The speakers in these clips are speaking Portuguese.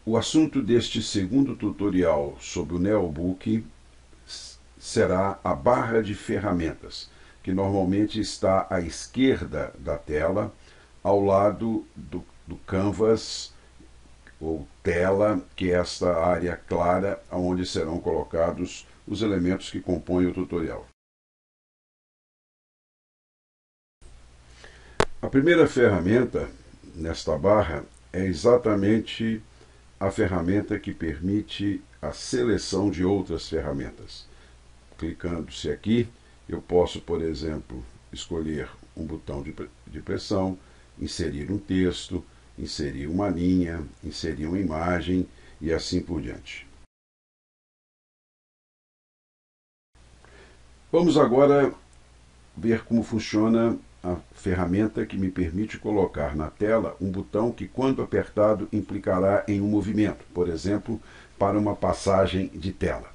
O assunto deste segundo tutorial sobre o Neobook será a barra de ferramentas, que normalmente está à esquerda da tela, ao lado do Canvas ou tela, que é esta área clara onde serão colocados os elementos que compõem o tutorial. A primeira ferramenta nesta barra é exatamente a ferramenta que permite a seleção de outras ferramentas. Clicando-se aqui, eu posso, por exemplo, escolher um botão de pressão, inserir um texto, inserir uma linha, inserir uma imagem e assim por diante. Vamos agora ver como funciona a ferramenta que me permite colocar na tela um botão que, quando apertado, implicará em um movimento, por exemplo, para uma passagem de tela.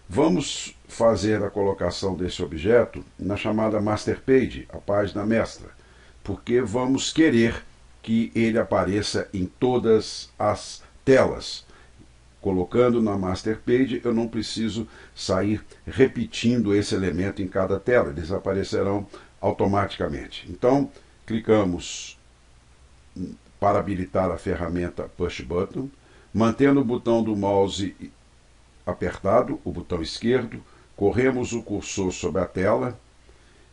Vamos fazer a colocação desse objeto na chamada Master Page, a página mestra, porque vamos querer que ele apareça em todas as telas. Colocando na Master Page, eu não preciso sair repetindo esse elemento em cada tela, eles aparecerão automaticamente. Então, clicamos para habilitar a ferramenta Push Button, mantendo o botão do mouse apertado, o botão esquerdo, corremos o cursor sobre a tela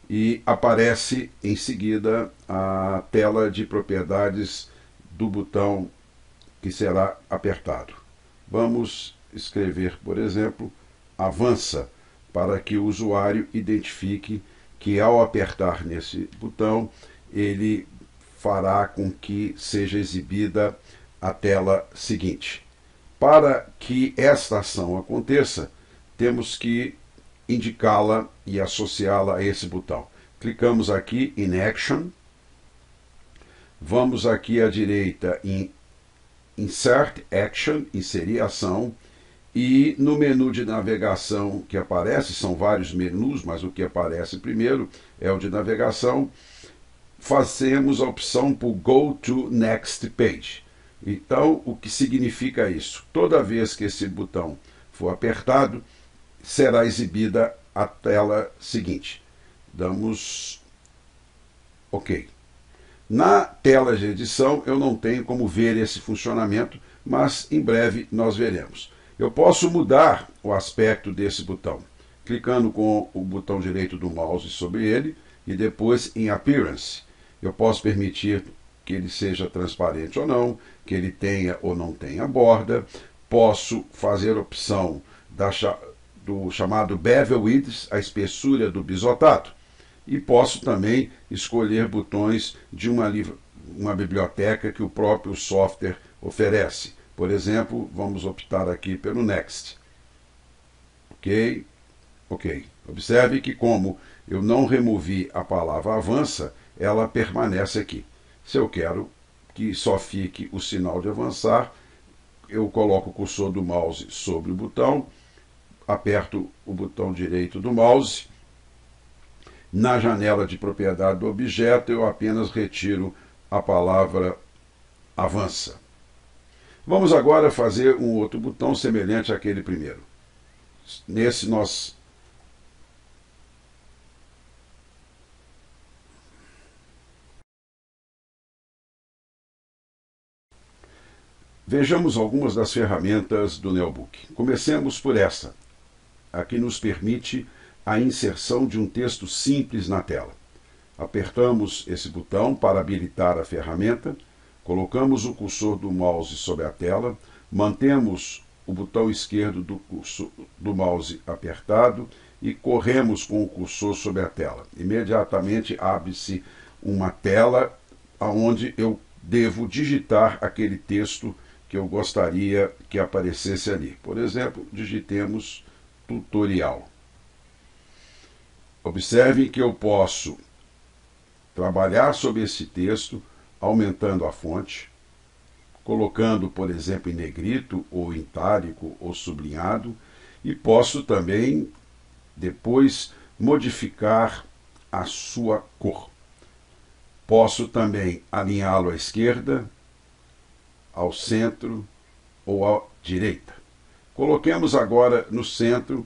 e aparece em seguida a tela de propriedades do botão que será apertado. Vamos escrever, por exemplo, avança, para que o usuário identifique que ao apertar nesse botão, ele fará com que seja exibida a tela seguinte. Para que esta ação aconteça, temos que indicá-la e associá-la a esse botão. Clicamos aqui em Action, vamos aqui à direita em Insert Action, inserir ação, e no menu de navegação que aparece, são vários menus, mas o que aparece primeiro é o de navegação, fazemos a opção por Go to Next Page. Então, o que significa isso? Toda vez que esse botão for apertado, será exibida a tela seguinte. Damos OK. Na tela de edição, eu não tenho como ver esse funcionamento, mas em breve nós veremos. Eu posso mudar o aspecto desse botão, clicando com o botão direito do mouse sobre ele e depois em Appearance. Eu posso permitir que ele seja transparente ou não, que ele tenha ou não tenha borda. Posso fazer a opção do chamado Bevel Width, a espessura do bisotado. E posso também escolher botões de uma biblioteca que o próprio software oferece. Por exemplo, vamos optar aqui pelo Next. OK. OK. Observe que, como eu não removi a palavra avança, ela permanece aqui. Se eu quero que só fique o sinal de avançar, eu coloco o cursor do mouse sobre o botão, aperto o botão direito do mouse. Na janela de propriedade do objeto, eu apenas retiro a palavra avança. Vamos agora fazer um outro botão semelhante àquele primeiro. Nesse nós vejamos algumas das ferramentas do Neobook. Comecemos por essa, a que nos permite a inserção de um texto simples na tela. Apertamos esse botão para habilitar a ferramenta, colocamos o cursor do mouse sobre a tela, mantemos o botão esquerdo do mouse apertado e corremos com o cursor sobre a tela. Imediatamente abre-se uma tela onde eu devo digitar aquele texto que eu gostaria que aparecesse ali. Por exemplo, digitemos tutorial. Observe que eu posso trabalhar sobre esse texto, aumentando a fonte, colocando, por exemplo, em negrito, ou em itálico, ou sublinhado, e posso também, depois, modificar a sua cor. Posso também alinhá-lo à esquerda, ao centro ou à direita. Coloquemos agora no centro,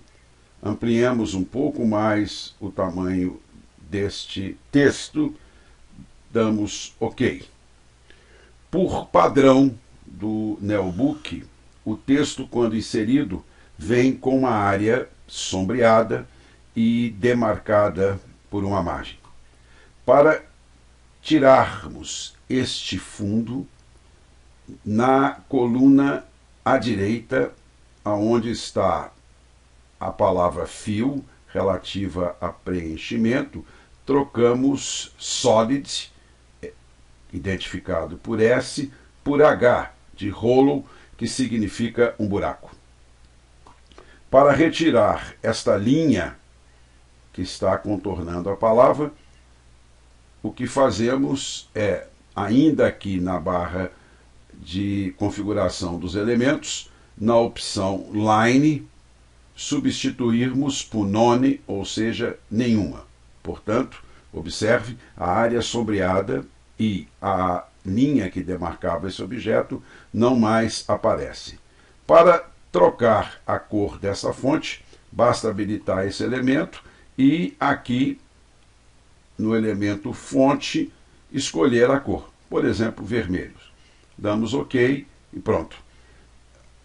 ampliemos um pouco mais o tamanho deste texto, damos OK. Por padrão do Neobook, o texto, quando inserido, vem com uma área sombreada e demarcada por uma margem. Para tirarmos este fundo, na coluna à direita, aonde está a palavra fill, relativa a preenchimento, trocamos solid, identificado por S, por H, de hollow, que significa um buraco. Para retirar esta linha que está contornando a palavra, o que fazemos é, ainda aqui na barra de configuração dos elementos, na opção Line, substituirmos por None, ou seja, nenhuma. Portanto, observe, a área sombreada e a linha que demarcava esse objeto não mais aparece. Para trocar a cor dessa fonte, basta habilitar esse elemento e aqui no elemento fonte escolher a cor, por exemplo, vermelho. Damos OK e pronto.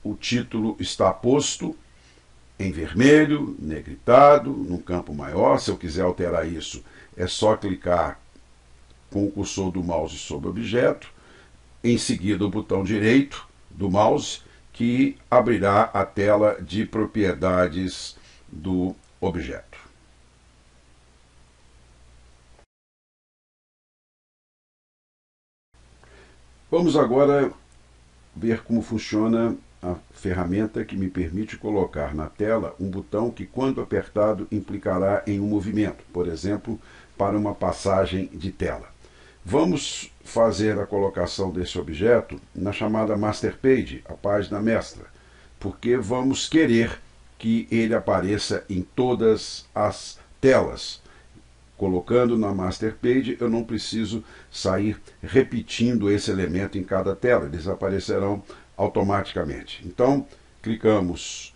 O título está posto em vermelho, negritado, num campo maior. Se eu quiser alterar isso, é só clicar com o cursor do mouse sobre o objeto, em seguida o botão direito do mouse, que abrirá a tela de propriedades do objeto. Vamos agora ver como funciona a ferramenta que me permite colocar na tela um botão que, quando apertado, implicará em um movimento, por exemplo, para uma passagem de tela. Vamos fazer a colocação desse objeto na chamada Master Page, a página mestra, porque vamos querer que ele apareça em todas as telas. Colocando na Master Page, eu não preciso sair repetindo esse elemento em cada tela, eles aparecerão automaticamente. Então, clicamos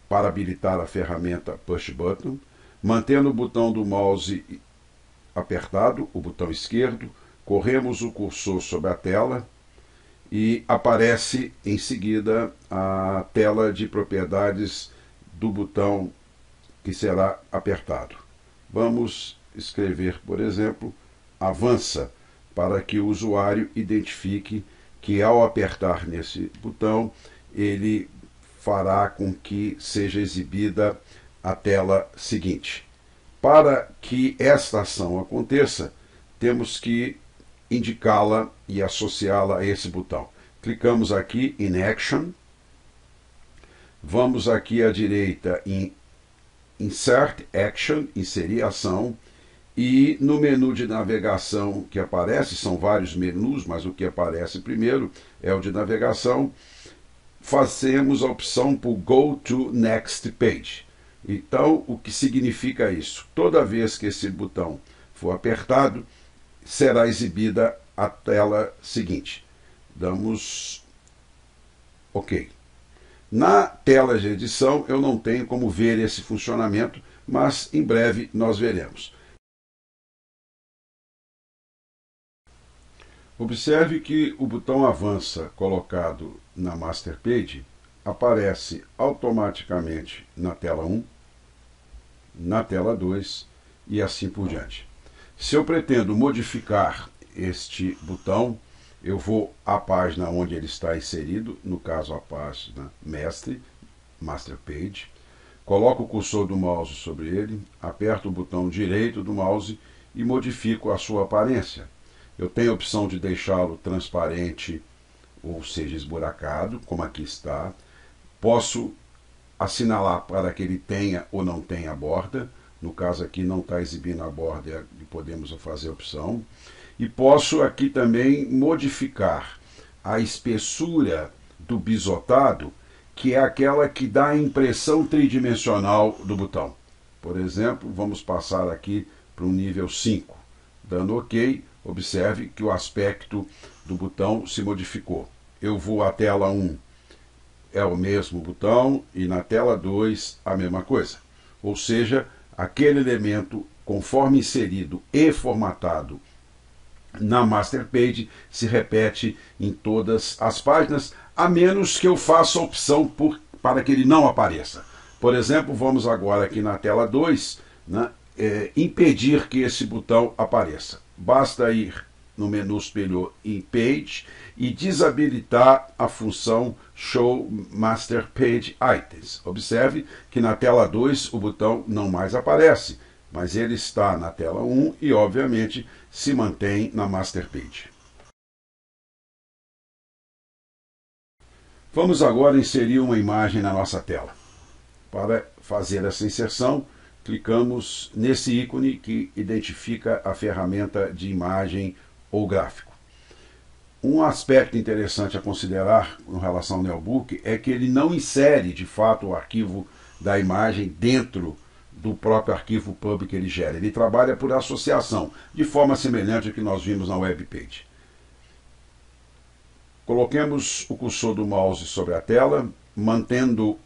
para habilitar a ferramenta Push Button, mantendo o botão do mouse apertado, o botão esquerdo, corremos o cursor sobre a tela e aparece em seguida a tela de propriedades do botão que será apertado. Vamos escrever, por exemplo, avança, para que o usuário identifique que ao apertar nesse botão, ele fará com que seja exibida a tela seguinte. Para que esta ação aconteça, temos que indicá-la e associá-la a esse botão. Clicamos aqui em Action, vamos aqui à direita em Insert Action, inserir ação, e no menu de navegação que aparece, são vários menus, mas o que aparece primeiro é o de navegação, fazemos a opção por Go to Next Page. Então, o que significa isso? Toda vez que esse botão for apertado, será exibida a tela seguinte. Damos OK. Na tela de edição, eu não tenho como ver esse funcionamento, mas em breve nós veremos. Observe que o botão avança colocado na Master Page aparece automaticamente na tela 1, na tela 2 e assim por diante. Se eu pretendo modificar este botão, eu vou à página onde ele está inserido, no caso a página mestre, Master Page, coloco o cursor do mouse sobre ele, aperto o botão direito do mouse e modifico a sua aparência. Eu tenho a opção de deixá-lo transparente, ou seja, esburacado, como aqui está. Posso assinalar para que ele tenha ou não tenha borda. No caso aqui não está exibindo a borda e podemos fazer a opção. E posso aqui também modificar a espessura do bisotado, que é aquela que dá a impressão tridimensional do botão. Por exemplo, vamos passar aqui para um nível 5. Dando OK, observe que o aspecto do botão se modificou. eu vou à tela 1, é o mesmo botão, e na tela 2 a mesma coisa. Ou seja, aquele elemento, conforme inserido e formatado na Master Page, se repete em todas as páginas, a menos que eu faça a opção para que ele não apareça. Por exemplo, vamos agora aqui na tela 2, né, impedir que esse botão apareça. Basta ir no menu superior em Page e desabilitar a função Show Master Page Items. Observe que na tela 2 o botão não mais aparece, mas ele está na tela 1 e, obviamente, se mantém na Master Page. Vamos agora inserir uma imagem na nossa tela. Para fazer essa inserção, clicamos nesse ícone que identifica a ferramenta de imagem ou gráfico. Um aspecto interessante a considerar com relação ao Neobook é que ele não insere, de fato, o arquivo da imagem dentro do próprio arquivo pub que ele gera. Ele trabalha por associação, de forma semelhante ao que nós vimos na webpage. Coloquemos o cursor do mouse sobre a tela, mantendo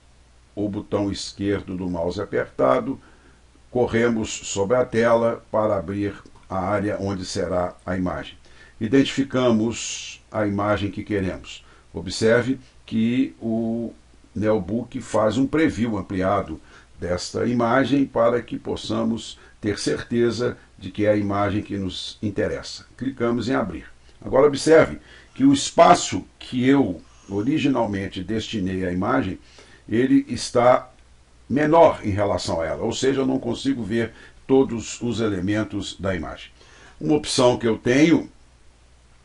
o botão esquerdo do mouse apertado, corremos sobre a tela para abrir a área onde será a imagem. Identificamos a imagem que queremos. Observe que o Neobook faz um preview ampliado desta imagem para que possamos ter certeza de que é a imagem que nos interessa. Clicamos em abrir. Agora observe que o espaço que eu originalmente destinei à imagem, ele está menor em relação a ela, ou seja, eu não consigo ver todos os elementos da imagem. Uma opção que eu tenho,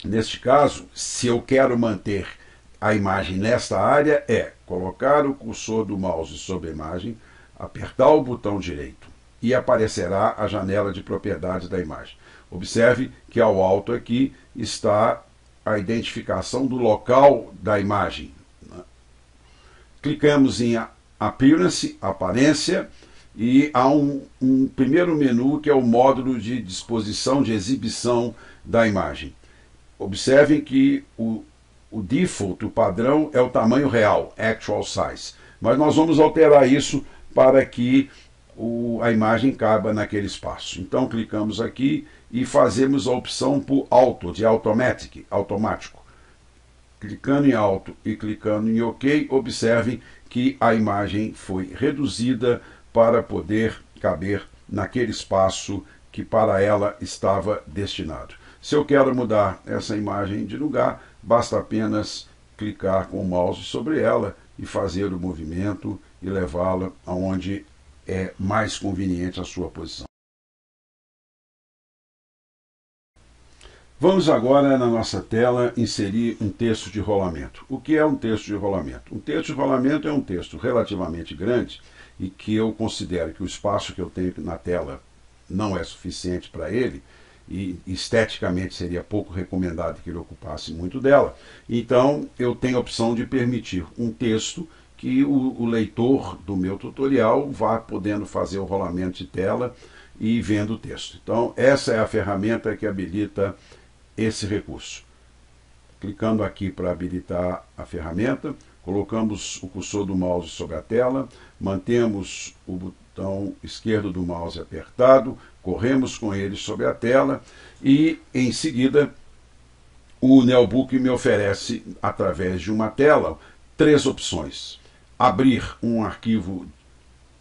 neste caso, se eu quero manter a imagem nesta área, é colocar o cursor do mouse sobre a imagem, apertar o botão direito e aparecerá a janela de propriedades da imagem. Observe que ao alto aqui está a identificação do local da imagem. Clicamos em Appearance, aparência, e há um primeiro menu que é o módulo de disposição de exibição da imagem. Observem que o default, o padrão, é o tamanho real, Actual Size. Mas nós vamos alterar isso para que a imagem caiba naquele espaço. Então clicamos aqui e fazemos a opção por Auto, de Automatic, automático. Clicando em Auto e clicando em OK, observem que a imagem foi reduzida para poder caber naquele espaço que para ela estava destinado. Se eu quero mudar essa imagem de lugar, basta apenas clicar com o mouse sobre ela e fazer o movimento e levá-la aonde é mais conveniente a sua posição. Vamos agora na nossa tela inserir um texto de rolamento. O que é um texto de rolamento? Um texto de rolamento é um texto relativamente grande e que eu considero que o espaço que eu tenho na tela não é suficiente para ele e esteticamente seria pouco recomendado que ele ocupasse muito dela. Então eu tenho a opção de permitir um texto que o leitor do meu tutorial vá podendo fazer o rolamento de tela e vendo o texto. Então essa é a ferramenta que habilita esse recurso. Clicando aqui para habilitar a ferramenta, colocamos o cursor do mouse sobre a tela, mantemos o botão esquerdo do mouse apertado, corremos com ele sobre a tela e, em seguida, o Neobook me oferece, através de uma tela, 3 opções. Abrir um arquivo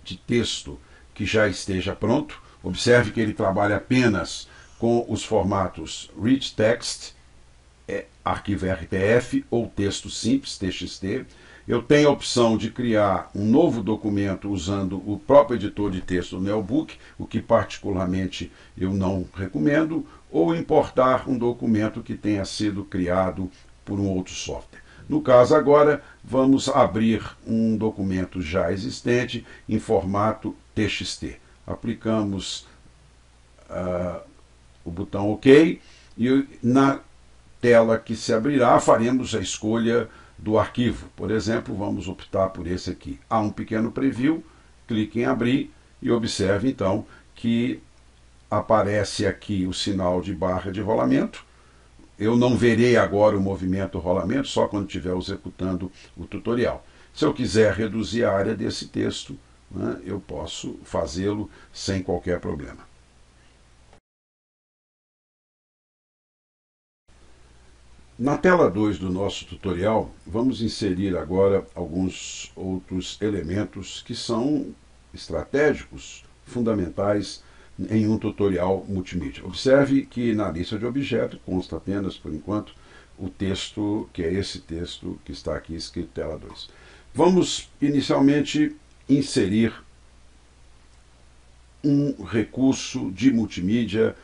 de texto que já esteja pronto. Observe que ele trabalha apenas com os formatos Rich Text, arquivo RTF ou texto simples, TXT. Eu tenho a opção de criar um novo documento usando o próprio editor de texto do Neobook, o que particularmente eu não recomendo, ou importar um documento que tenha sido criado por um outro software. No caso agora, vamos abrir um documento já existente em formato TXT. Aplicamos o botão OK e na tela que se abrirá faremos a escolha do arquivo. Por exemplo, vamos optar por esse aqui. Há um pequeno preview, clique em abrir e observe então que aparece aqui o sinal de barra de rolamento. eu não verei agora o movimento, o rolamento, só quando estiver executando o tutorial. Se eu quiser reduzir a área desse texto, né, eu posso fazê-lo sem qualquer problema. Na tela 2 do nosso tutorial, vamos inserir agora alguns outros elementos que são estratégicos, fundamentais em um tutorial multimídia. Observe que na lista de objetos consta apenas, por enquanto, o texto, que é esse texto que está aqui escrito tela 2. Vamos inicialmente inserir um recurso de multimídia,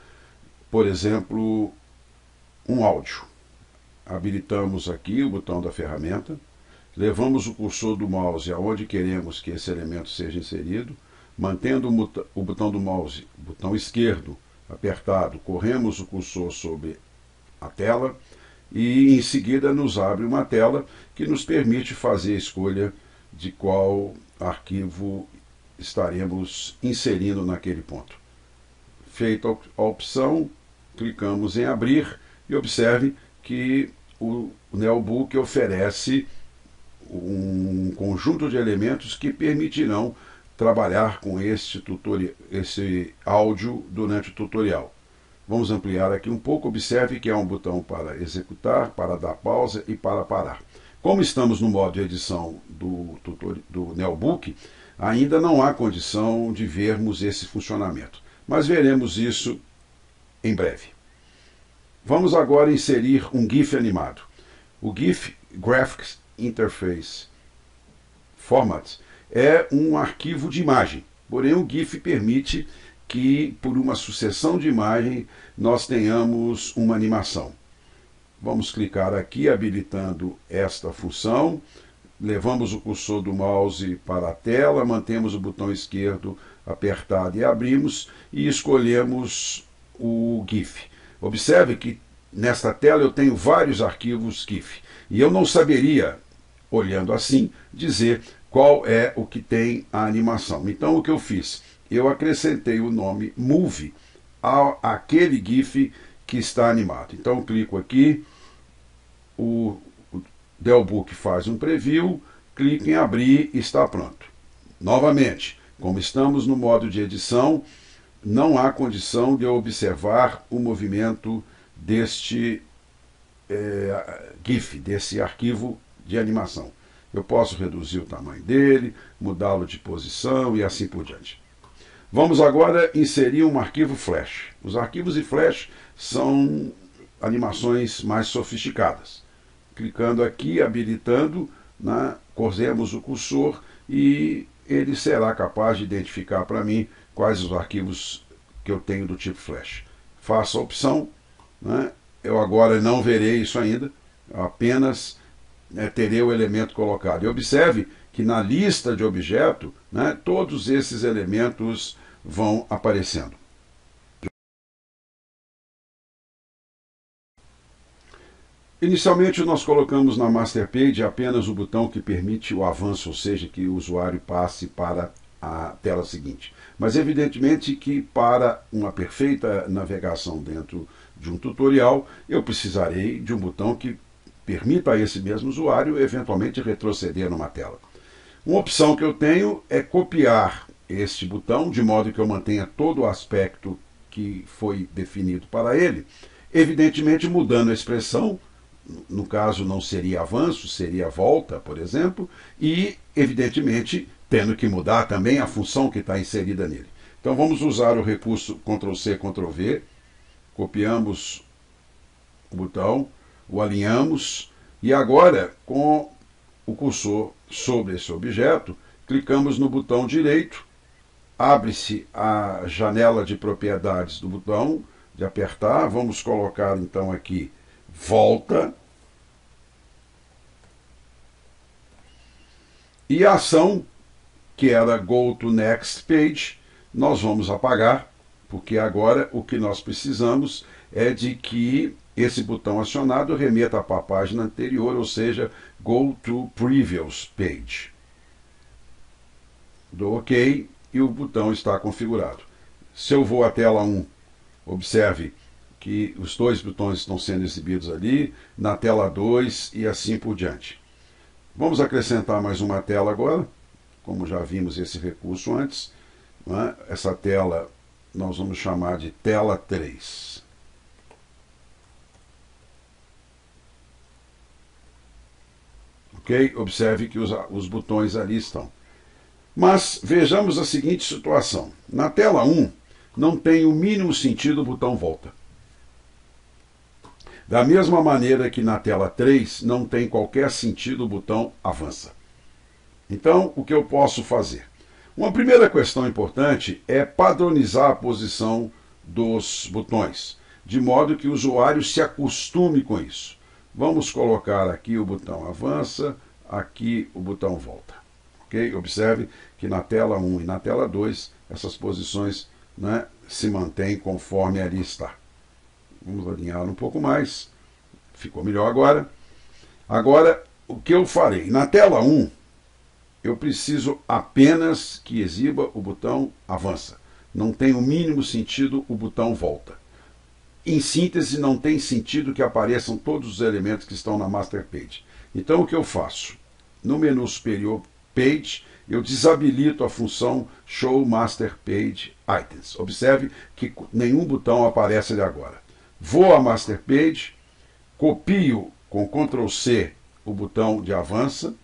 por exemplo, um áudio. Habilitamos aqui o botão da ferramenta, levamos o cursor do mouse aonde queremos que esse elemento seja inserido, mantendo o botão do mouse, botão esquerdo apertado, corremos o cursor sobre a tela e em seguida nos abre uma tela que nos permite fazer a escolha de qual arquivo estaremos inserindo naquele ponto. Feita a opção, clicamos em abrir e observe que o Neobook oferece um conjunto de elementos que permitirão trabalhar com esse áudio durante o tutorial. Vamos ampliar aqui um pouco. Observe que há um botão para executar, para dar pausa e para parar. Como estamos no modo de edição do Neobook, ainda não há condição de vermos esse funcionamento, mas veremos isso em breve. Vamos agora inserir um GIF animado. O GIF, Graphics Interface Format, é um arquivo de imagem, porém o GIF permite que, por uma sucessão de imagens, nós tenhamos uma animação. Vamos clicar aqui, habilitando esta função, levamos o cursor do mouse para a tela, mantemos o botão esquerdo apertado e abrimos, e escolhemos o GIF. Observe que nesta tela eu tenho vários arquivos GIF, e eu não saberia, olhando assim, dizer qual é o que tem a animação. Então o que eu fiz? Eu acrescentei o nome Movie àquele GIF que está animado. Então eu clico aqui, o Neobook faz um preview, clico em abrir e está pronto. Novamente, como estamos no modo de edição, não há condição de eu observar o movimento deste GIF, desse arquivo de animação. Eu posso reduzir o tamanho dele, mudá-lo de posição e assim por diante. Vamos agora inserir um arquivo Flash. Os arquivos de Flash são animações mais sofisticadas. Clicando aqui, habilitando, corremos o cursor e ele será capaz de identificar para mim quais os arquivos que eu tenho do tipo Flash. Faço a opção, eu agora não verei isso ainda, apenas terei o elemento colocado. E observe que na lista de objeto, todos esses elementos vão aparecendo. Inicialmente nós colocamos na Master Page apenas o botão que permite o avanço, ou seja, que o usuário passe para a tela seguinte. Mas evidentemente que para uma perfeita navegação dentro de um tutorial, eu precisarei de um botão que permita a esse mesmo usuário eventualmente retroceder numa tela. Uma opção que eu tenho é copiar este botão, de modo que eu mantenha todo o aspecto que foi definido para ele, evidentemente mudando a expressão. No caso não seria avanço, seria volta, por exemplo, e evidentemente tendo que mudar também a função que está inserida nele. Então vamos usar o recurso Ctrl+C, Ctrl+V, copiamos o botão, o alinhamos, e agora com o cursor sobre esse objeto, clicamos no botão direito, abre-se a janela de propriedades do botão, de apertar, vamos colocar então aqui volta, e a ação, que era Go to Next Page, nós vamos apagar, porque agora o que nós precisamos é de que esse botão acionado remeta para a página anterior, ou seja, Go to Previous Page. Dou OK e o botão está configurado. Se eu vou à tela 1, observe que os dois botões estão sendo exibidos ali, na tela 2 e assim por diante. Vamos acrescentar mais uma tela agora, como já vimos esse recurso antes, né? Essa tela nós vamos chamar de tela 3. Ok? Observe que os botões ali estão. Mas vejamos a seguinte situação. Na tela 1, não tem o mínimo sentido o botão volta. Da mesma maneira que na tela 3, não tem qualquer sentido o botão avança. Então, o que eu posso fazer? Uma primeira questão importante é padronizar a posição dos botões, de modo que o usuário se acostume com isso. Vamos colocar aqui o botão avança, aqui o botão volta. Okay? Observe que na tela 1 e na tela 2, essas posições, né, se mantêm conforme ali está. Vamos alinhar um pouco mais. Ficou melhor agora. Agora, o que eu farei? Na tela 1, eu preciso apenas que exiba o botão avança. Não tem o mínimo sentido o botão volta. Em síntese, não tem sentido que apareçam todos os elementos que estão na Master Page. Então, o que eu faço? No menu superior Page, eu desabilito a função Show Master Page Items. Observe que nenhum botão aparece ali agora. Vou à Master Page, copio com Ctrl C o botão de avança,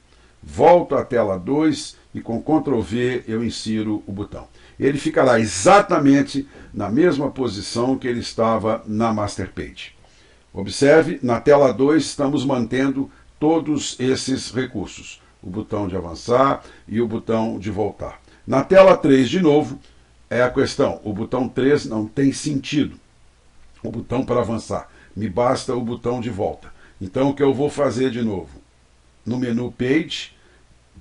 volto à tela 2 e com Ctrl V eu insiro o botão. Ele ficará exatamente na mesma posição que ele estava na Master Page. Observe, na tela 2 estamos mantendo todos esses recursos. O botão de avançar e o botão de voltar. Na tela 3, de novo, é a questão. O botão 3 não tem sentido. O botão para avançar. Me basta o botão de volta. Então, o que eu vou fazer de novo? No menu Page,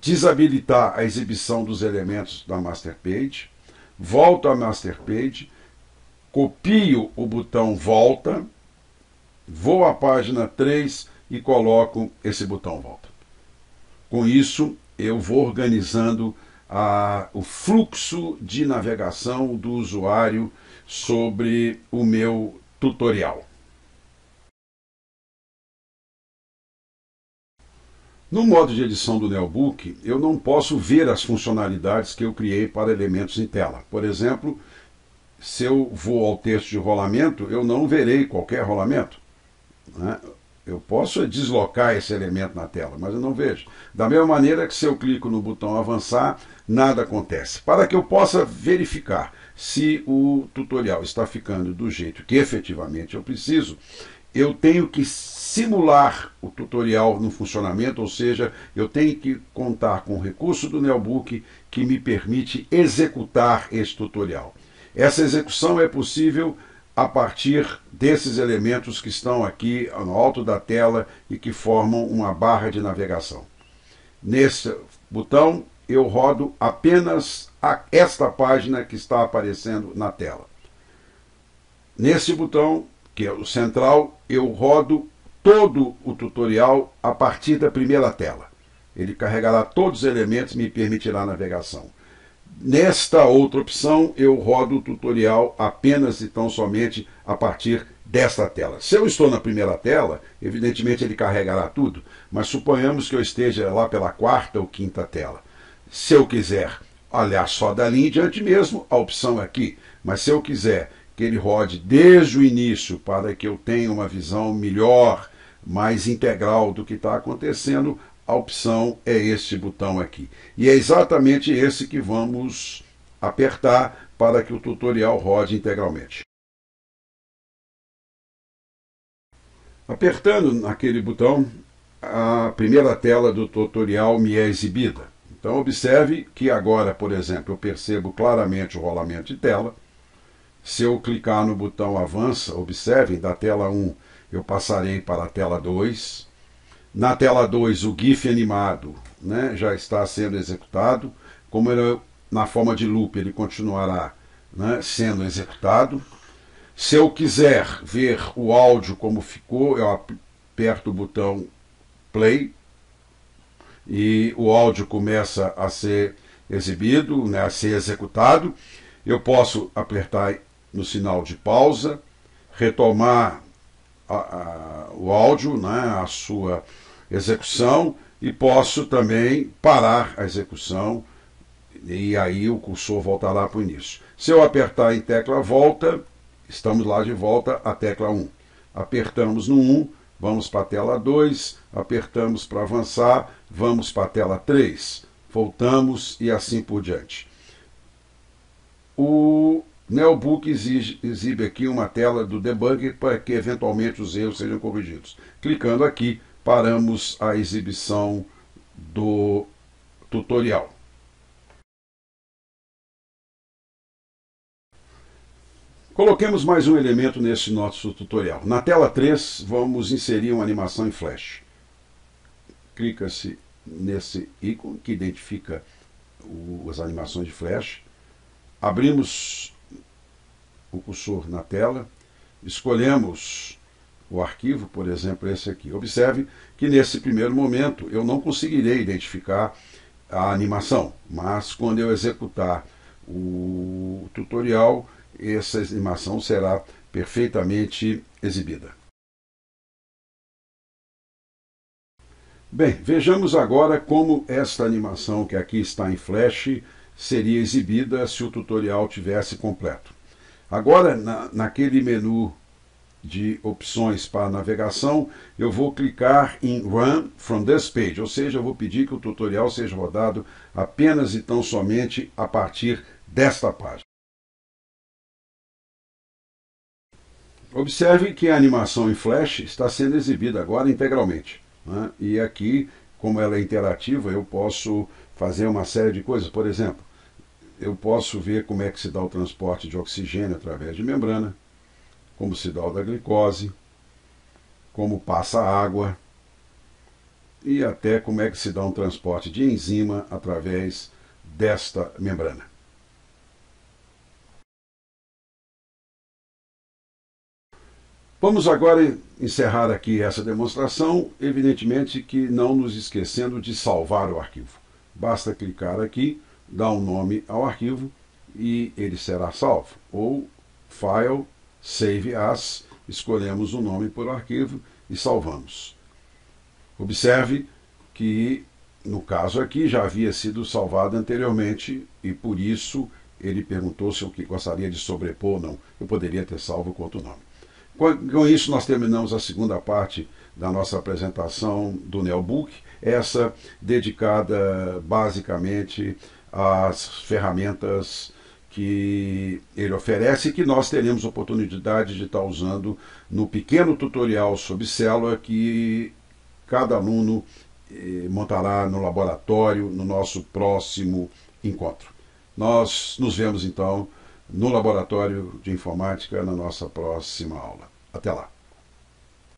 desabilitar a exibição dos elementos da Master Page, volto à Master Page, copio o botão volta, vou à página 3 e coloco esse botão volta. Com isso, eu vou organizando o fluxo de navegação do usuário sobre o meu tutorial. No modo de edição do Neobook, eu não posso ver as funcionalidades que eu criei para elementos em tela. Por exemplo, se eu vou ao texto de rolamento, eu não verei qualquer rolamento, né? Eu posso deslocar esse elemento na tela, mas eu não vejo. Da mesma maneira que se eu clico no botão avançar, nada acontece. Para que eu possa verificar se o tutorial está ficando do jeito que efetivamente eu preciso, eu tenho que simular o tutorial no funcionamento, ou seja, eu tenho que contar com o recurso do Neobook que me permite executar esse tutorial. Essa execução é possível a partir desses elementos que estão aqui no alto da tela e que formam uma barra de navegação. Nesse botão, eu rodo apenas esta página que está aparecendo na tela. Nesse botão, que é o central, eu rodo todo o tutorial a partir da primeira tela. Ele carregará todos os elementos e me permitirá a navegação. Nesta outra opção, eu rodo o tutorial apenas e tão somente a partir desta tela. Se eu estou na primeira tela, evidentemente ele carregará tudo, mas suponhamos que eu esteja lá pela quarta ou quinta tela. Se eu quiser olhar só dali em diante mesmo, a opção é aqui. Mas se eu quiser que ele rode desde o início para que eu tenha uma visão melhor, mais integral do que está acontecendo, a opção é este botão aqui. E é exatamente esse que vamos apertar para que o tutorial rode integralmente. Apertando naquele botão, a primeira tela do tutorial me é exibida. Então observe que agora, por exemplo, eu percebo claramente o rolamento de tela. Se eu clicar no botão avança, observem, da tela 1 eu passarei para a tela 2. Na tela 2 o GIF animado, né, já está sendo executado. Como ele, na forma de loop, ele continuará, né, sendo executado. Se eu quiser ver o áudio como ficou, eu aperto o botão play e o áudio começa a ser exibido, né, a ser executado. Eu posso apertar no sinal de pausa. retomar o áudio, né, a sua execução, e posso também parar a execução, e aí o cursor voltará para o início. Se eu apertar em tecla volta, estamos lá de volta à tecla 1. Apertamos no 1, vamos para a tela 2, apertamos para avançar, vamos para a tela 3, voltamos e assim por diante. O Nelbook exibe aqui uma tela do debugger para que eventualmente os erros sejam corrigidos. Clicando aqui, paramos a exibição do tutorial. Coloquemos mais um elemento nesse nosso tutorial. Na tela 3, vamos inserir uma animação em Flash. Clica-se nesse ícone que identifica as animações de Flash. Abrimos o cursor na tela, escolhemos o arquivo, por exemplo, esse aqui. Observe que nesse primeiro momento eu não conseguirei identificar a animação, mas quando eu executar o tutorial, essa animação será perfeitamente exibida. Bem, vejamos agora como esta animação que aqui está em Flash seria exibida se o tutorial tivesse completo. Agora, naquele menu de opções para navegação, eu vou clicar em Run from this page, ou seja, eu vou pedir que o tutorial seja rodado apenas e tão somente a partir desta página. Observe que a animação em Flash está sendo exibida agora integralmente, né? E aqui, como ela é interativa, eu posso fazer uma série de coisas. Por exemplo, eu posso ver como é que se dá o transporte de oxigênio através de membrana, como se dá o da glicose, como passa a água, e até como é que se dá um transporte de enzima através desta membrana. Vamos agora encerrar aqui essa demonstração, evidentemente que não nos esquecendo de salvar o arquivo. Basta clicar aqui, dar um nome ao arquivo e ele será salvo. Ou File, Save As, escolhemos o nome por arquivo e salvamos. Observe que, no caso aqui, já havia sido salvado anteriormente e por isso ele perguntou se eu gostaria de sobrepor ou não. Eu poderia ter salvo com outro nome. Com isso, nós terminamos a segunda parte da nossa apresentação do Nelbook, essa dedicada basicamente às ferramentas que ele oferece e que nós teremos oportunidade de estar usando no pequeno tutorial sobre célula que cada aluno montará no laboratório no nosso próximo encontro. Nós nos vemos então no laboratório de informática na nossa próxima aula. Até lá!